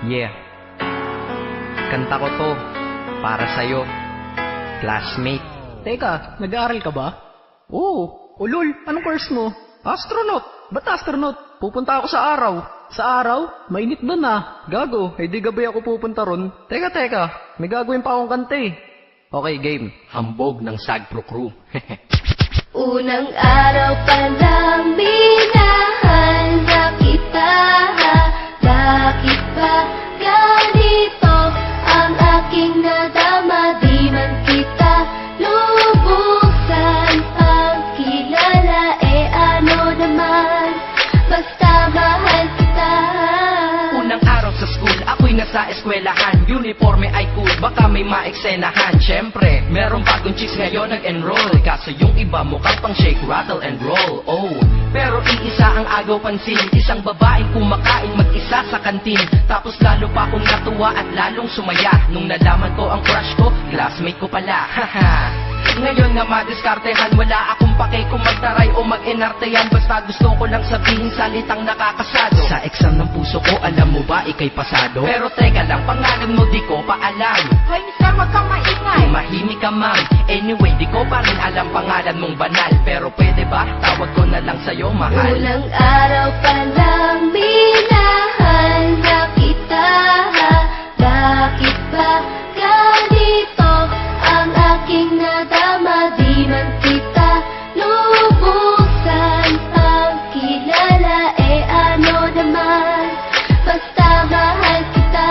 Yeah. Kanta ko to para sa'yo, classmate. Teka, nag-aaral ka ba? Oo. Ulol, anong course mo? Astronaut. Ba't astronaut? Pupunta ako sa araw. Sa araw? Mainit doon ah. Gago, di gabi ako pupunta ron. Teka, may gagawin pa akong kanta eh. Okay, game. Hambog ng Sagpro Crew. Unang araw pa lang minahal na kita. Bakit ba ganito ang aking nadama? Di man kita lubusan ang kilala. Ano naman, basta mahal kita. Unang araw sa school, ako'y nasa eskwelahan. Uniforme ay cool, baka may maeksenahan. Siyempre, merong bagong chicks ngayon nag-enroll. Kaso yung iba mukhang pang shake, rattle and roll. Oh, pero iisa ang agaw pansin. Isang babaeng kumakain mag-isa sa kantin. Tapos lalo pa akong natuwa at lalong sumaya nung nalaman ko ang crush ko, classmate ko pala. Haha. Ngayon na madiskartehan, wala akong pake kung magtaray o mag-enartehan. Basta gusto ko lang sabihin salitang nakakasado. Sa exam ng puso ko, alam mo ba ikay pasado? Pero teka lang, pangalan mo di ko pa alam. Hoy mister, wag kang maingay. Tumahimik ka ma'am. Anyway, di ko pa rin alam pangalan mong banal. Pero pwede ba, tawag ko na lang sa'yo mahal. Unang araw pa lang minahal na kita. Bakit ba ganito ang aking nadama? Di man kita lubusan ang kilala. Ano naman, basta mahal kita.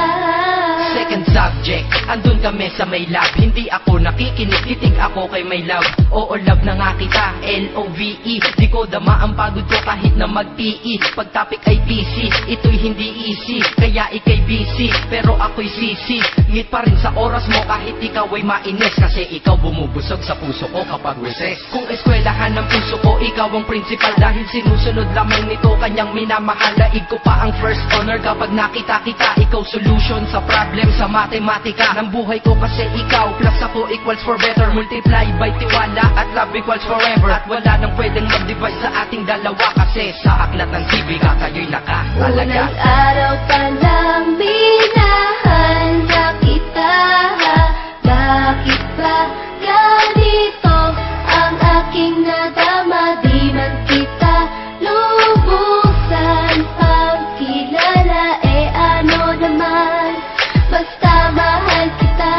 Second subject, andun kami sa may lab. Hindi ako nakikinig, titig ako kay may love. Oo, love na nga kita, L-O-V-E. Di ko dama ang pagod ko kahit na mag-PE. Pag topic ay PC, ito'y hindi easy. Kaya ikay busy, pero ako'y sisi. Ngit pa rin sa oras mo kahit ikaw ay mainis. Kasi ikaw bumubusog sa puso ko kapag recess. Kung eskwelahan ng puso ko, ikaw ang principal. Dahil sinusunod lamang nito kanyang minamahal. Daig ko pa ang first honor kapag nakita kita. Ikaw solution sa problem sa matematika ng buhay ko. Kasi ikaw plus ako equals for better. Multiply by tiwala at love equals forever. At wala nang pwedeng mag-divide sa ating dalawa. Kasi sa aklat ng sibiga kayo'y nakatalaga. Unang araw pa lang minahal na kita. Bakit ba ganito ang aking nadama? Di man kita lubusan ang kilala. Ano naman, basta mahal kita.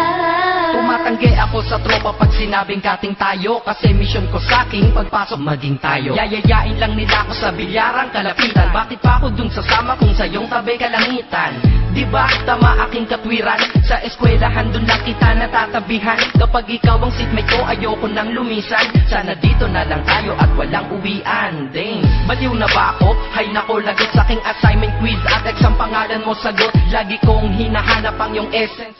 Tumatanggi ako sa tropa pag sinabing kating tayo. Kasi mission ko sa'king pagpasok maging tayo. Yayayain lang nila ako sa bilyarang kalapitan. Bakit pa ako dun sasama kung sa iyong tabi kalangitan? Diba tama aking katwiran? Sa eskwelahan dun lang kita natatabihan. Kapag ikaw ang seatmate ko, ayoko nang lumisan. Sana dito na lang tayo at walang uwian. Dang, baliw na ba ako? Hay nako, lagot sa aking assignment quiz at exam pangalan mo sagot. Lagi kong hinahanap ang iyong essence.